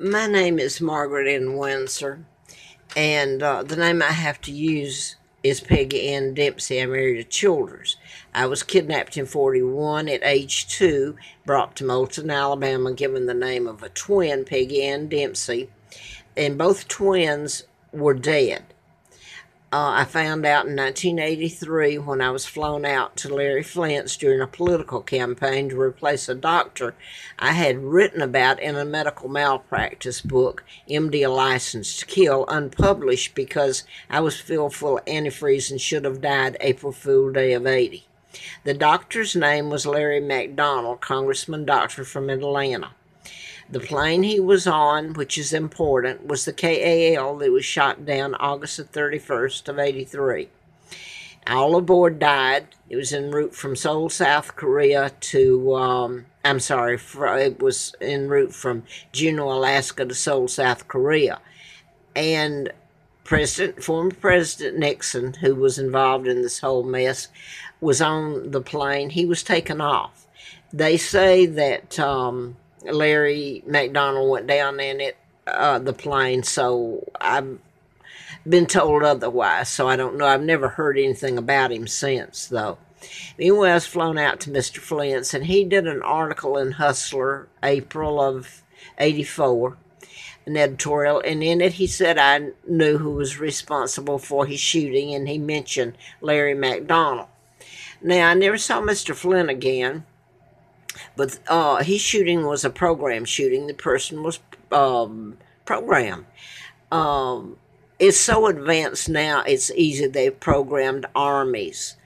My name is Margaret N. Windsor, and the name I have to use is Peggy Ann Dempsey. I'm married to Childers. I was kidnapped in 41 at age 2, brought to Moulton, Alabama, given the name of a twin, Peggy Ann Dempsey, and both twins were dead. I found out in 1983 when I was flown out to Larry Flynt's during a political campaign to replace a doctor I had written about in a medical malpractice book, MD A License to Kill, unpublished because I was filled full of antifreeze and should have died April Fool Day of '80. The doctor's name was Larry McDonald, congressman doctor from Atlanta. The plane he was on, which is important, was the KAL that was shot down August the 31st of '83. All aboard died. It was en route from Seoul, South Korea to, it was en route from Juneau, Alaska to Seoul, South Korea. And former President Nixon, who was involved in this whole mess, was on the plane. He was taken off. They say that Larry McDonald went down in the plane, so I've been told otherwise, so I don't know. I've never heard anything about him since, though. Anyway, I was flown out to Mr. Flynt's, and he did an article in Hustler, April of '84, an editorial, and in it he said I knew who was responsible for his shooting, and he mentioned Larry McDonald. Now, I never saw Mr. Flynt again, but his shooting was a program shooting. The person was programmed. It's so advanced now, it's easy. They've programmed armies.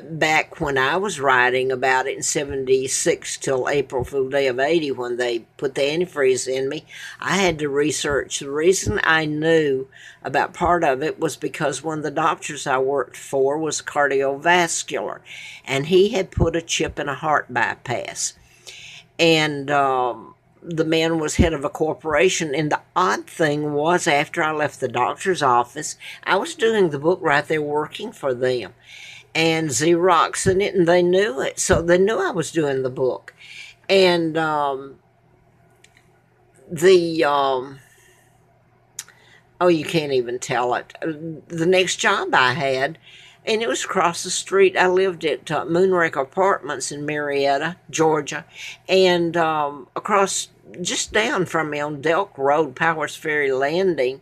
Back when I was writing about it in '76 till April Fool Day of '80, when they put the antifreeze in me, I had to research. The reason I knew about part of it was because one of the doctors I worked for was cardiovascular, and he had put a chip in a heart bypass. And the man was head of a corporation, and the odd thing was, after I left the doctor's office, I was doing the book right there working for them and Xeroxing it, and they knew it. So they knew I was doing the book. And oh, you can't even tell it. The next job I had, and it was across the street. I lived at Moonraker Apartments in Marietta, Georgia, and across, just down from me on Delk Road, Powers Ferry Landing,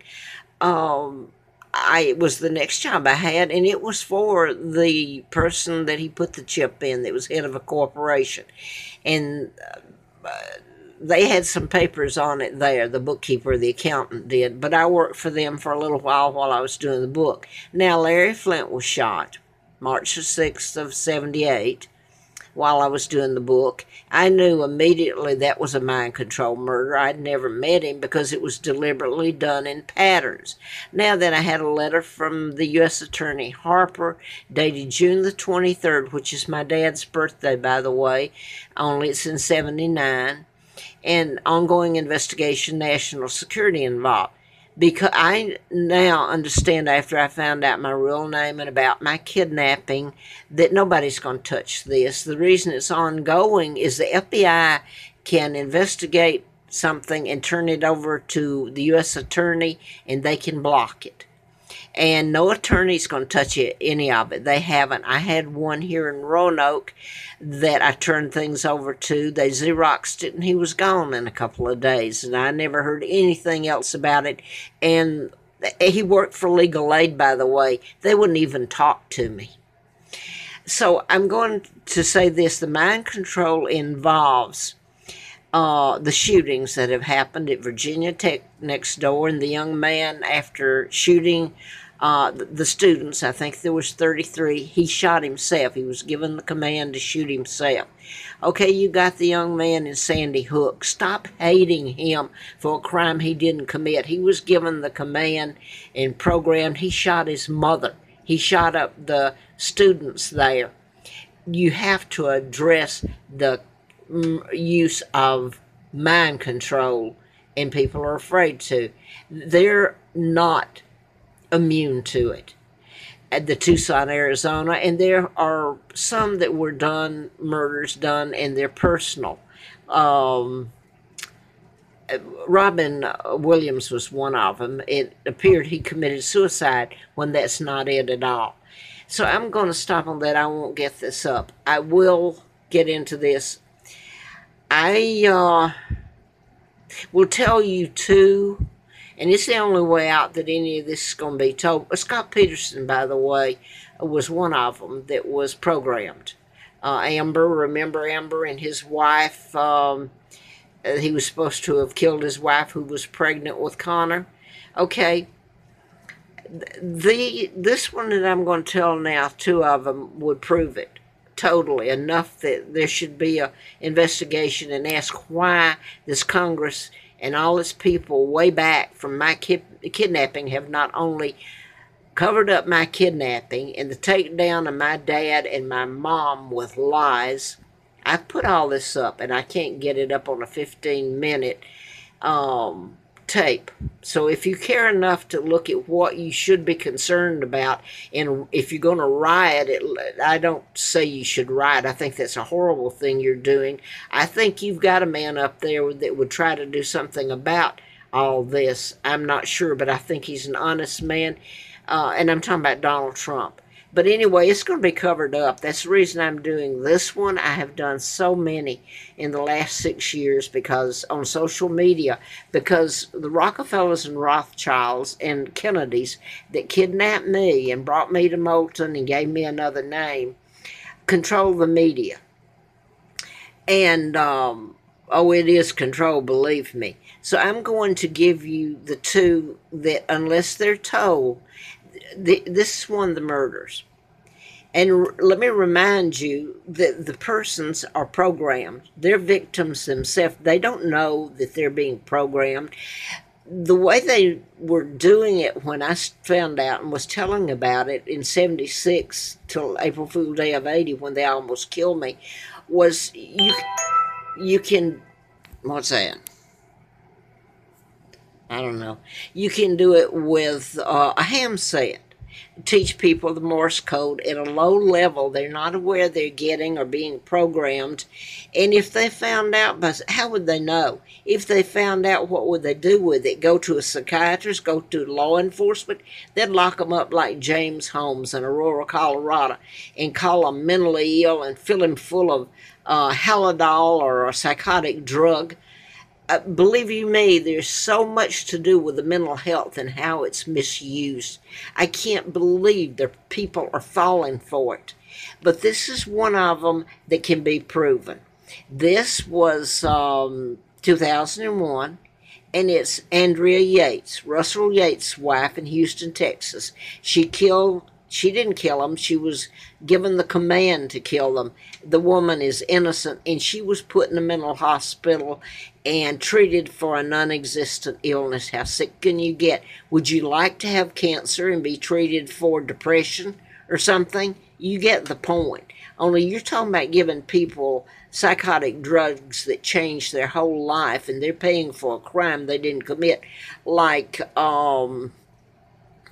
it was the next job I had, and it was for the person that he put the chip in that was head of a corporation. And they had some papers on it there, the bookkeeper, the accountant did, but I worked for them for a little while I was doing the book. Now, Larry Flynt was shot March the 6th of '78 while I was doing the book. I knew immediately that was a mind control murder. I'd never met him because it was deliberately done in patterns. Now then, I had a letter from the U.S. Attorney Harper dated June the 23rd, which is my dad's birthday, by the way, only it's in '79, and ongoing investigation, national security involved. Because I now understand, after I found out my real name and about my kidnapping, that nobody's going to touch this. The reason it's ongoing is the FBI can investigate something and turn it over to the U.S. attorney, and they can block it. And no attorney's going to touch any of it. They haven't. I had one here in Roanoke that I turned things over to. They Xeroxed it, and he was gone in a couple of days, and I never heard anything else about it. And he worked for legal aid, by the way. They wouldn't even talk to me. So I'm going to say this. The mind control involves the shootings that have happened at Virginia Tech next door, and the young man, after shooting the students, I think there was 33, he shot himself. He was given the command to shoot himself. Okay, you got the young man in Sandy Hook. Stop hating him for a crime he didn't commit. He was given the command and programmed. He shot his mother. He shot up the students there. You have to address the use of mind control, and people are afraid to. They're not immune to it. At the Tucson, Arizona, and there are some that were murders done, and they're personal. Robin Williams was one of them. It appeared he committed suicide when that's not it at all. So I'm going to stop on that. I won't get this up. I will get into this. I will tell you too, and it's the only way out that any of this is going to be told. Scott Peterson, by the way, was one of them that was programmed. Amber, remember Amber and his wife? He was supposed to have killed his wife who was pregnant with Connor. Okay, this one that I'm going to tell now, two of them would prove it totally, enough that there should be a investigation and ask why this Congress and all its people way back from my kidnapping have not only covered up my kidnapping and the takedown of my dad and my mom with lies. I've put all this up, and I can't get it up on a 15-minute tape. So if you care enough to look at what you should be concerned about, and if you're going to riot, I don't say you should riot. I think that's a horrible thing you're doing. I think you've got a man up there that would try to do something about all this. I'm not sure, but I think he's an honest man, and I'm talking about Donald Trump. But anyway, it's going to be covered up. That's the reason I'm doing this one. I have done so many in the last 6 years because on social media, because the Rockefellers and Rothschilds and Kennedys that kidnapped me and brought me to Moulton and gave me another name control the media. And, oh, it is control, believe me. So I'm going to give you the two that, unless they're told, this is one of the murders. And let me remind you that the persons are programmed. They're victims themselves. They don't know that they're being programmed. The way they were doing it when I found out and was telling about it in 76 till April Fool's Day of 80 when they almost killed me was you can, what's that? I don't know. You can do it with a ham set. Teach people the Morse code at a low level. They're not aware they're getting or being programmed. And if they found out, how would they know? If they found out, what would they do with it? Go to a psychiatrist? Go to law enforcement? They'd lock them up like James Holmes in Aurora, Colorado, and call them mentally ill and fill him full of Halidol or a psychotic drug. Believe you me, there's so much to do with the mental health and how it's misused. I can't believe that people are falling for it. But this is one of them that can be proven. This was 2001, and it's Andrea Yates, Russell Yates' wife in Houston, Texas. She didn't kill him. She was given the command to kill them. The woman is innocent, and she was put in a mental hospital and treated for a non-existent illness. How sick can you get? Would you like to have cancer and be treated for depression or something? You get the point. Only you're talking about giving people psychotic drugs that change their whole life, and they're paying for a crime they didn't commit, like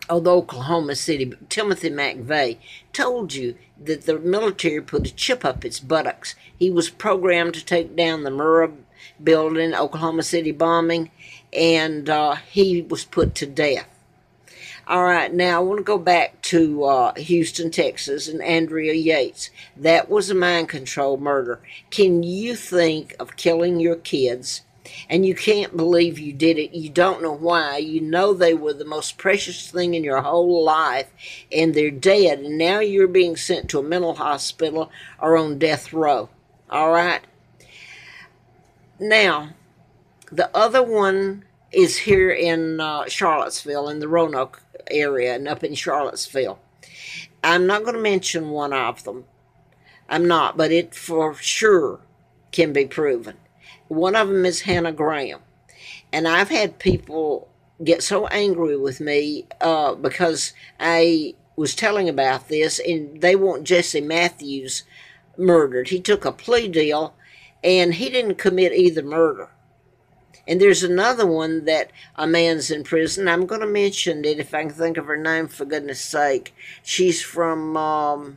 Oklahoma City, Timothy McVeigh told you that the military put a chip up its buttocks. He was programmed to take down the Murrah building, Oklahoma City bombing, and he was put to death. All right, now I want to go back to Houston, Texas, and Andrea Yates. That was a mind control murder. Can you think of killing your kids? And you can't believe you did it. You don't know why. You know they were the most precious thing in your whole life, and they're dead. And now you're being sent to a mental hospital or on death row. All right? Now, the other one is here in Charlottesville, in the Roanoke area, and up in Charlottesville. I'm not going to mention one of them. I'm not, but it for sure can be proven. One of them is Hannah Graham. And I've had people get so angry with me because I was telling about this, and they want Jesse Matthews murdered. He took a plea deal, and he didn't commit either murder. And there's another one that a man's in prison. I'm going to mention it if I can think of her name, for goodness sake. She's from, oh,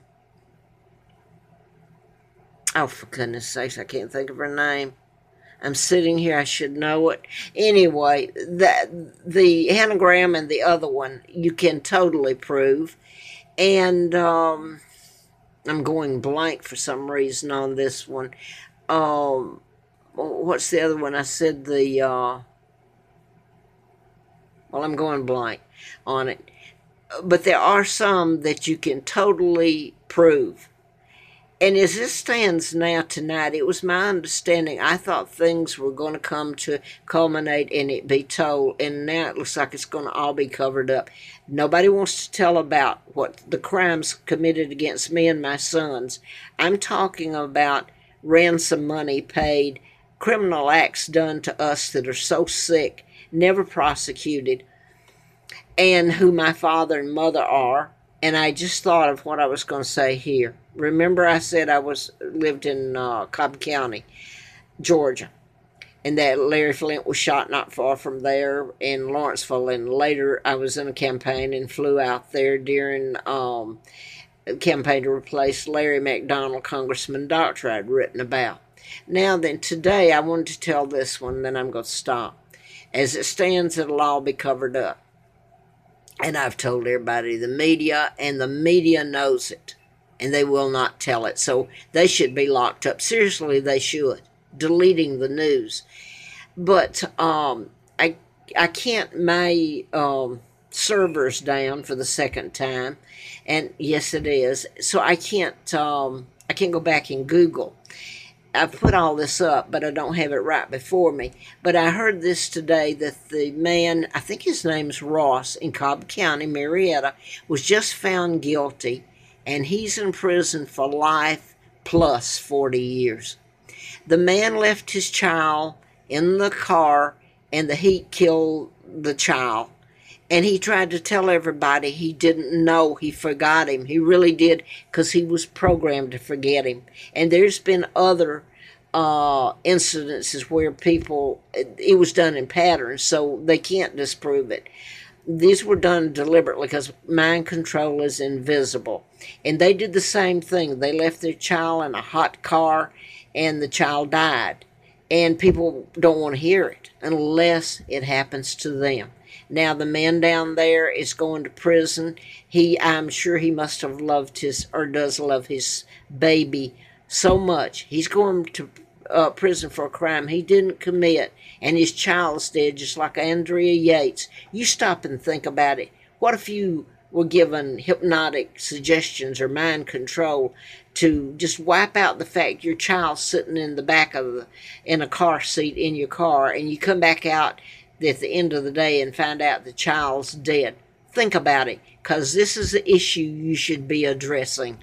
for goodness sakes, I can't think of her name. I'm sitting here. I should know it. Anyway, the anagram and the other one you can totally prove. And I'm going blank for some reason on this one. What's the other one? I said well, I'm going blank on it. But there are some that you can totally prove. And as it stands now tonight, it was my understanding, I thought things were going to come to culminate and it be told, and now it looks like it's going to all be covered up. Nobody wants to tell about what the crimes committed against me and my sons. I'm talking about ransom money paid, criminal acts done to us that are so sick, never prosecuted, and who my father and mother are. And I just thought of what I was going to say here. Remember I said I lived in Cobb County, Georgia, and that Larry Flynt was shot not far from there in Lawrenceville. And later I was in a campaign and flew out there during a campaign to replace Larry McDonald, Congressman Doctor I'd written about. Now then, today I wanted to tell this one, then I'm going to stop. As it stands, it'll all be covered up. And I've told everybody, the media knows it, and they will not tell it. So they should be locked up. Seriously, they should. Deleting the news. But I can't my servers down for the second time, and yes, it is. So I can't go back and Google. I've put all this up, but I don't have it right before me. But I heard this today that the man, I think his name's Ross, in Cobb County, Marietta, was just found guilty, and he's in prison for life plus 40 years. The man left his child in the car, and the heat killed the child. And he tried to tell everybody he didn't know he forgot him. He really did, because he was programmed to forget him. And there's been other incidences where it was done in patterns, so they can't disprove it. These were done deliberately because mind control is invisible. And they did the same thing. They left their child in a hot car, and the child died. And people don't want to hear it unless it happens to them. Now, the man down there is going to prison. I'm sure he must have does love his baby so much. He's going to prison for a crime he didn't commit, and his child's dead, just like Andrea Yates. You stop and think about it. What if you were given hypnotic suggestions or mind control to just wipe out the fact your child's sitting in the back in a car seat in your car, and you come back out at the end of the day and find out the child's dead? Think about it, because this is the issue you should be addressing.